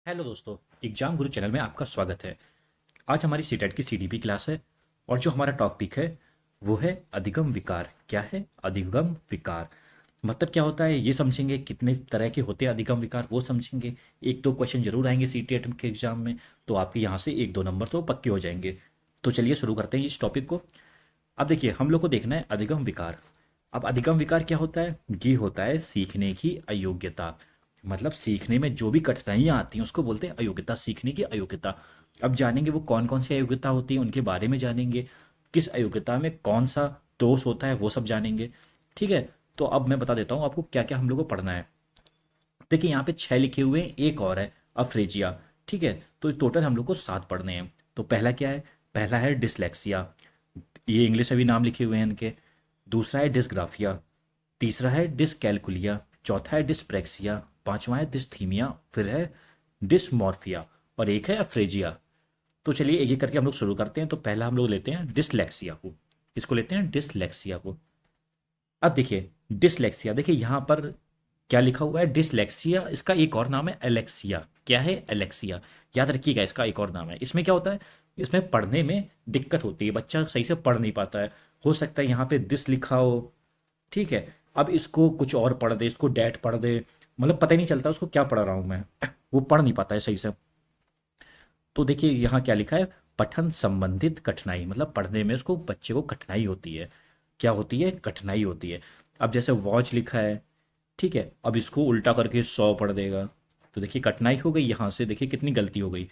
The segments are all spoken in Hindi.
हेलो दोस्तों। एग्जाम गुरु चैनल में आपका स्वागत है। आज हमारी सीटेट की सीडीपी क्लास है और जो हमारा टॉपिक है वो है अधिगम विकार। क्या है अधिगम विकार? मतलब क्या होता है ये समझेंगे, कितने तरह के होते हैं अधिगम विकार वो समझेंगे। एक दो क्वेश्चन जरूर आएंगे सीटेट के एग्जाम में, तो आपके यहाँ से एक दो नंबर तो पक्के हो जाएंगे। तो चलिए शुरू करते हैं इस टॉपिक को। अब देखिए हम लोग को देखना है अधिगम विकार। अब अधिगम विकार क्या होता है? ये होता है सीखने की अयोग्यता। मतलब सीखने में जो भी कठिनाइयाँ आती हैं उसको बोलते हैं अयोग्यता, सीखने की अयोग्यता। अब जानेंगे वो कौन कौन सी अयोग्यता होती है, उनके बारे में जानेंगे। किस अयोग्यता में कौन सा दोष होता है वो सब जानेंगे। ठीक है। तो अब मैं बता देता हूँ आपको क्या क्या हम लोग को पढ़ना है। देखिए यहाँ पे 6 लिखे हुए हैं, एक और है अफ्रेजिया। ठीक है। तो टोटल हम लोग को 7 पढ़ने हैं। तो पहला क्या है? पहला है डिसलेक्सिया। ये इंग्लिश में भी नाम लिखे हुए हैं इनके। दूसरा है डिसग्राफिया। तीसरा है डिसकैलकुलिया। चौथा है डिस्प्रेक्सिया। पांचवा है डिस्थीमिया। फिर है डिसमॉर्फिया। और एक है अफ्रेजिया। तो चलिए एक एक करके हम लोग शुरू करते हैं। तो पहला हम लोग लेते हैं डिसलेक्सिया को। किसको लेते हैं? डिसलेक्सिया को। अब देखिए डिसलेक्सिया, देखिए यहाँ पर क्या लिखा हुआ है? डिसलेक्सिया। इसका एक और नाम है एलेक्सिया। क्या है? एलेक्सिया। याद रखिएगा इसका एक और नाम है। इसमें क्या होता है? इसमें पढ़ने में दिक्कत होती है, बच्चा सही से पढ़ नहीं पाता है। हो सकता है यहाँ पे दिस लिखा हो। ठीक है। अब इसको कुछ और पढ़ दे, इसको डैट पढ़ दे, मतलब पता ही नहीं चलता उसको क्या पढ़ रहा हूँ मैं। वो पढ़ नहीं पाता है सही से। तो देखिए यहाँ क्या लिखा है? पठन संबंधित कठिनाई, मतलब पढ़ने में उसको बच्चे को कठिनाई होती है। क्या होती है? कठिनाई होती है। अब जैसे वॉच लिखा है, ठीक है, अब इसको उल्टा करके 100 पढ़ देगा। तो देखिए कठिनाई हो गई, यहाँ से देखिए कितनी गलती हो गई।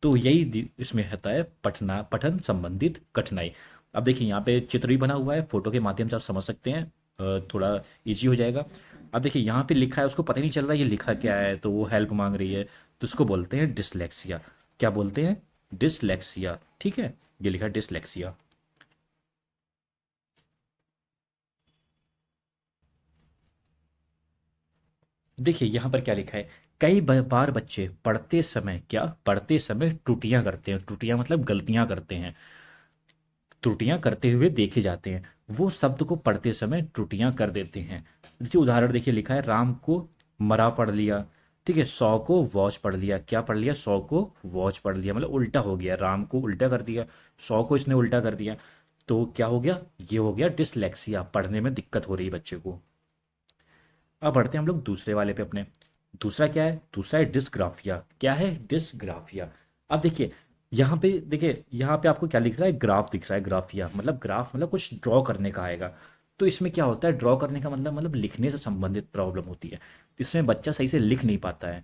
तो यही इसमें होता है पठना पठन संबंधित कठिनाई। अब देखिए यहाँ पे चित्र भी बना हुआ है, फोटो के माध्यम से आप समझ सकते हैं। थोड़ा इजी हो जाएगा। अब देखिए यहाँ पे लिखा है, उसको पता ही नहीं चल रहा है ये लिखा क्या है, तो वो हेल्प मांग रही है। तो उसको बोलते हैं डिसलेक्सिया। क्या बोलते हैं? डिसलेक्सिया। ठीक है। ये लिखा है डिसलेक्सिया। देखिए यहाँ पर क्या लिखा है? कई बार बच्चे पढ़ते समय त्रुटियां करते हैं। त्रुटियां मतलब गलतियां करते हैं। त्रुटियां करते हुए देखे जाते हैं। वो शब्द को पढ़ते समय त्रुटियां कर देते हैं। जैसे उदाहरण देखिए लिखा है, राम को मरा पढ़ लिया। ठीक है। 100 को वॉच पढ़ लिया। क्या पढ़ लिया? 100 को वॉच पढ़ लिया, मतलब उल्टा हो गया। राम को उल्टा कर दिया, 100 को इसने उल्टा कर दिया। तो क्या हो गया? ये हो गया डिसलेक्सिया, पढ़ने में दिक्कत हो रही है बच्चे को। अब बढ़ते हैं हम लोग दूसरे वाले पे अपने। दूसरा क्या है? दूसरा है डिस्ग्राफिया। क्या है? डिस्ग्राफिया। अब देखिए यहाँ पे, देखिए यहाँ पे आपको क्या दिख रहा है? ग्राफ दिख रहा है। ग्राफिया मतलब ग्राफ, मतलब कुछ ड्रॉ करने का आएगा। तो इसमें क्या होता है? ड्रॉ करने का मतलब लिखने से संबंधित प्रॉब्लम होती है। इसमें बच्चा सही से लिख नहीं पाता है,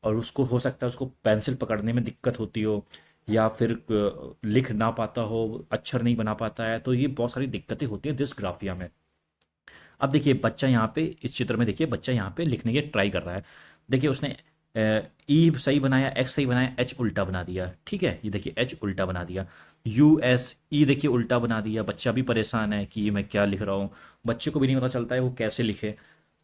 और उसको हो सकता है उसको पेंसिल पकड़ने में दिक्कत होती हो, या फिर लिख ना पाता हो, अक्षर नहीं बना पाता है। तो ये बहुत सारी दिक्कतें होती है डिस्ग्राफिया में। अब देखिए बच्चा यहाँ पे, इस चित्र में देखिए बच्चा यहाँ पे लिखने की ट्राई कर रहा है। देखिए उसने ई सही बनाया, एक्स सही बनाया, एच उल्टा बना दिया। ठीक है। ये देखिए एच उल्टा बना दिया। यू एस ई देखिए उल्टा बना दिया। बच्चा भी परेशान है कि ये मैं क्या लिख रहा हूँ। बच्चे को भी नहीं पता चलता है वो कैसे लिखे।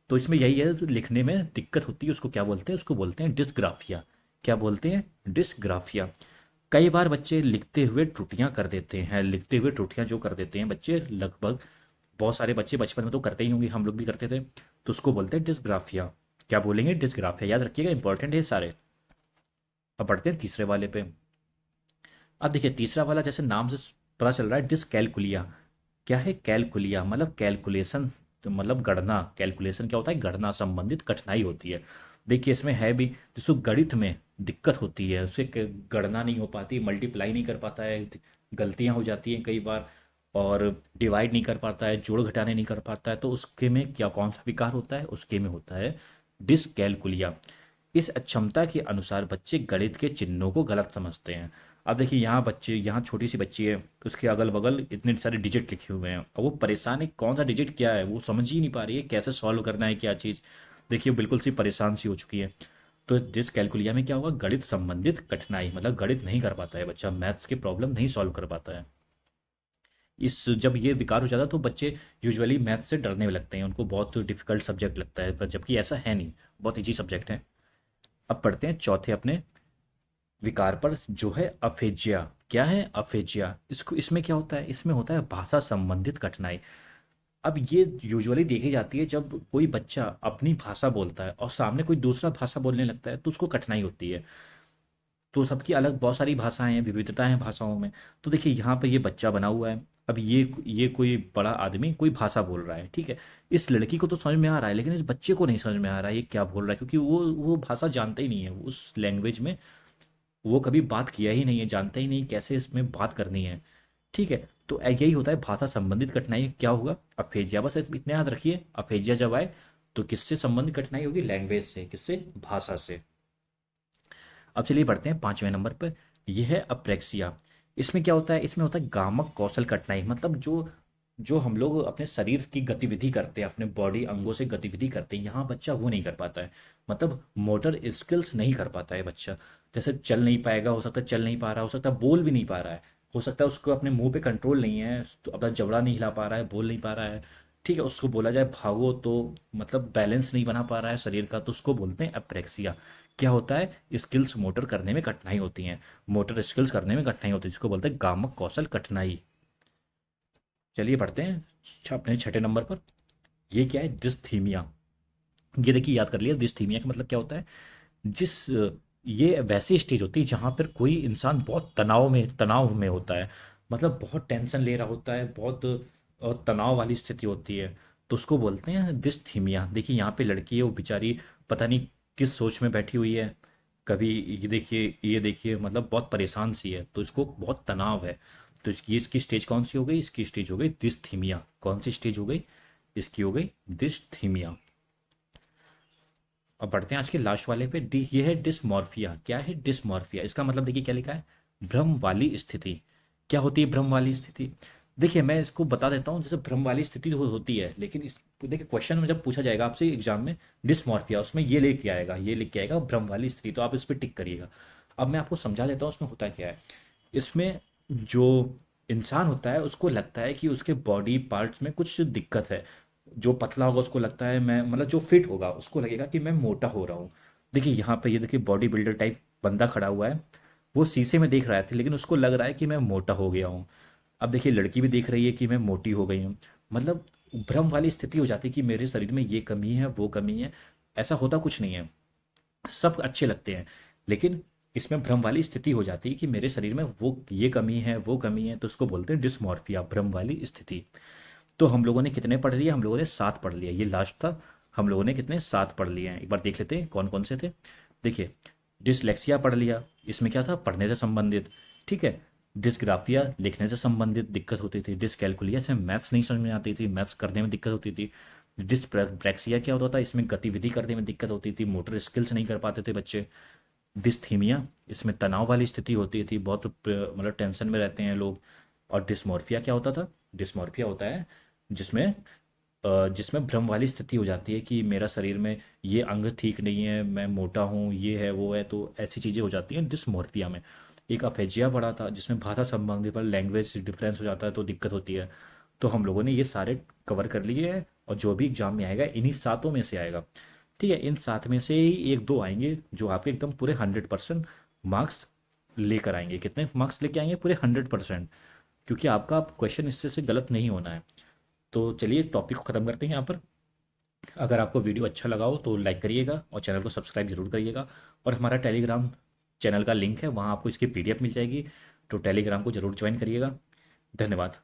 तो इसमें यही है, तो लिखने में दिक्कत होती है। उसको क्या बोलते हैं? उसको बोलते हैं डिस्ग्राफिया। क्या बोलते हैं? डिस्ग्राफिया। कई बार बच्चे लिखते हुए त्रुटियां कर देते हैं। लिखते हुए त्रुटियां जो कर देते हैं बच्चे, लगभग बहुत सारे बच्चे बचपन में तो करते ही होंगे, हम लोग भी करते थे। तो उसको बोलते हैं डिस्ग्राफिया। क्या बोलेंगे? डिस्ग्राफिया। याद रखिएगा, इंपॉर्टेंट है ये सारे। अब बढ़ते हैं तीसरे वाले पे। अब देखिए तीसरा वाला जैसे नाम से पता चल रहा है, डिसकैलकुलिया। क्या है? कैलकुलिया मतलब कैलकुलेशन, तो मतलब गणना। कैलकुलेशन क्या होता है? गणना संबंधित कठिनाई होती है। देखिए इसमें है भी, जिसको गणित में दिक्कत होती है, उसे गणना नहीं हो पाती, मल्टीप्लाई नहीं कर पाता है, गलतियां हो जाती हैं कई बार, और डिवाइड नहीं कर पाता है, जोड़ घटाने नहीं कर पाता है। तो उसके में क्या, कौन सा विकार होता है? उसके में होता है डिसकैलकुलिया। इस अक्षमता के अनुसार बच्चे गणित के चिन्हों को गलत समझते हैं। अब देखिए यहाँ बच्चे, यहाँ छोटी सी बच्ची है, उसके अगल बगल इतने सारे डिजिट लिखे हुए हैं, और वो परेशान है कौन सा डिजिट क्या है, वो समझ ही नहीं पा रही है कैसे सॉल्व करना है क्या चीज़। देखिए बिल्कुल सी परेशान सी हो चुकी है। तो डिसकैलकुलिया में क्या होगा? गणित संबंधित कठिनाई, मतलब गणित नहीं कर पाता है बच्चा, मैथ्स के प्रॉब्लम नहीं सॉल्व कर पाता है। इस जब ये विकार हो जाता है तो बच्चे यूजुअली मैथ्स से डरने लगते हैं, उनको बहुत डिफिकल्ट सब्जेक्ट लगता है, पर जबकि ऐसा है नहीं, बहुत इजी सब्जेक्ट है। अब पढ़ते हैं चौथे अपने विकार पर, जो है अफेजिया। क्या है? अफेजिया। इसको, इसमें क्या होता है? इसमें होता है भाषा संबंधित कठिनाई। अब ये यूजुअली देखी जाती है जब कोई बच्चा अपनी भाषा बोलता है और सामने कोई दूसरा भाषा बोलने लगता है तो उसको कठिनाई होती है। तो सबकी अलग बहुत सारी भाषाएं हैं, विविधताएं हैं भाषाओं में। तो देखिए यहाँ पे ये बच्चा बना हुआ है। अब ये कोई बड़ा आदमी कोई भाषा बोल रहा है, ठीक है। इस लड़की को तो समझ में आ रहा है, लेकिन इस बच्चे को नहीं समझ में आ रहा है ये क्या बोल रहा है, क्योंकि वो भाषा जानता ही नहीं है उस लैंग्वेज में। वो कभी बात किया ही नहीं है, जानता ही नहीं कैसे इसमें बात करनी है, ठीक है। तो यही होता है भाषा संबंधित कठिनाई। क्या होगा? अफेजिया। बस इतना याद रखिए, अफेजिया जब आए तो किससे संबंधित कठिनाई होगी? लैंग्वेज से। किससे? भाषा से। अब चलिए बढ़ते हैं 5वें नंबर पर। यह है अप्रेक्सिया। इसमें क्या होता है? इसमें होता है गामक कौशल कठिनाई। मतलब जो जो हम लोग अपने शरीर की गतिविधि करते हैं, अपने बॉडी अंगों से गतिविधि करते हैं, यहाँ बच्चा वो नहीं कर पाता है। मतलब मोटर स्किल्स नहीं कर पाता है बच्चा। जैसे चल नहीं पाएगा, हो सकता है चल नहीं पा रहा, हो सकता है बोल भी नहीं पा रहा है, हो सकता है उसको अपने मुंह पे कंट्रोल नहीं है, तो अपना जबड़ा नहीं हिला पा रहा है, बोल नहीं पा रहा है, ठीक है। उसको बोला जाए भागो तो मतलब बैलेंस नहीं बना पा रहा है शरीर का, तो उसको बोलते हैं अप्रेक्सिया। क्या होता है? स्किल्स मोटर करने में कठिनाई होती हैं, मोटर स्किल्स करने में कठिनाई होती है, जिसको बोलते हैं गामक कौशल कठिनाई। चलिए पढ़ते हैं अपने 6 नंबर पर। ये क्या है? डिस्थीमिया। ये देखिए, याद कर लिया, डिस्थीमिया का मतलब क्या होता है? जिस ये वैसी स्टेज होती है जहाँ पर कोई इंसान बहुत तनाव में होता है, मतलब बहुत टेंशन ले रहा होता है, बहुत तनाव वाली स्थिति होती है, तो उसको बोलते हैं डिस्थीमिया। देखिए यहाँ पे लड़की है, वो बेचारी पता नहीं किस सोच में बैठी हुई है। कभी ये देखिए मतलब बहुत परेशान सी है, तो इसको बहुत तनाव है। तो ये इसकी स्टेज कौन सी हो गई? इसकी स्टेज हो गई डिस्थीमिया। कौन सी स्टेज हो गई? इसकी हो गई डिस्थीमिया। अब बढ़ते हैं आज के लास्ट वाले पे। डी ये है डिसमॉर्फिया। क्या है डिसमॉर्फिया? इसका मतलब देखिए क्या लिखा है? भ्रम वाली स्थिति। क्या होती है भ्रम वाली स्थिति? देखिए मैं इसको बता देता हूँ। जैसे भ्रम वाली स्थिति होती है, लेकिन इस देखिए क्वेश्चन में जब पूछा जाएगा आपसे एग्जाम में डिसमॉर्फिया, उसमें ये लेके आएगा भ्रम वाली स्थिति, तो आप इस पर टिक करिएगा। अब मैं आपको समझा देता हूँ उसमें होता क्या है। इसमें जो इंसान होता है उसको लगता है कि उसके बॉडी पार्ट्स में कुछ दिक्कत है। जो पतला होगा उसको लगता है मैं मतलब जो फिट होगा उसको लगेगा कि मैं मोटा हो रहा हूँ। देखिए यहाँ पे ये देखिए बॉडी बिल्डर टाइप बंदा खड़ा हुआ है। वो शीशे में देख रहा है, लेकिन उसको लग रहा है कि मैं मोटा हो गया हूँ। अब देखिए लड़की भी देख रही है कि मैं मोटी हो गई हूँ। मतलब भ्रम वाली स्थिति हो जाती है कि मेरे शरीर में ये कमी है, वो कमी है। ऐसा होता कुछ नहीं है, सब अच्छे लगते हैं, लेकिन इसमें भ्रम वाली स्थिति हो जाती है कि मेरे शरीर में वो ये कमी है, वो कमी है, तो उसको बोलते हैं डिस्मॉर्फिया, भ्रम वाली स्थिति। तो हम लोगों ने कितने पढ़ लिए? हम लोगों ने 7 पढ़ लिया, ये लास्ट था। हम लोगों ने कितने? 7 पढ़ लिए हैं। एक बार देख लेते हैं कौन कौन से थे। देखिए डिसलेक्सिया पढ़ लिया, इसमें क्या था? पढ़ने से संबंधित, ठीक है। डिसग्राफिया, लिखने से संबंधित दिक्कत होती थी। डिसकैलकुलिया से मैथ्स नहीं समझ में आती थी, मैथ्स करने में दिक्कत होती थी। डिसप्रेक्सिया क्या होता था? इसमें गतिविधि करने में दिक्कत होती थी, मोटर स्किल्स नहीं कर पाते थे बच्चे। डिस्थीमिया, इसमें तनाव वाली स्थिति होती थी, बहुत मतलब टेंशन में रहते हैं लोग। और डिस्मॉर्फिया क्या होता था? डिस्मॉर्फिया होता है जिसमें जिसमें भ्रम वाली स्थिति हो जाती है कि मेरा शरीर में ये अंग ठीक नहीं है, मैं मोटा हूँ, ये है वो है, तो ऐसी चीज़ें हो जाती हैं डिस्मॉर्फिया में। एक अफेजिया पड़ा था जिसमें भाषा संबंधी पर लैंग्वेज डिफरेंस हो जाता है तो दिक्कत होती है। तो हम लोगों ने ये सारे कवर कर लिए हैं, और जो भी एग्जाम में आएगा इन्हीं सातों में से आएगा, ठीक है। इन 7 में से ही एक दो आएंगे जो आपके एकदम पूरे 100% मार्क्स लेकर आएंगे। कितने मार्क्स लेके आएंगे? पूरे 100%। क्योंकि आपका क्वेश्चन इससे से गलत नहीं होना है। तो चलिए टॉपिक को ख़त्म करते हैं यहाँ पर। अगर आपको वीडियो अच्छा लगा हो तो लाइक करिएगा और चैनल को सब्सक्राइब जरूर करिएगा। और हमारा टेलीग्राम चैनल का लिंक है, वहाँ आपको इसकी PDF मिल जाएगी, तो टेलीग्राम को जरूर ज्वाइन करिएगा। धन्यवाद।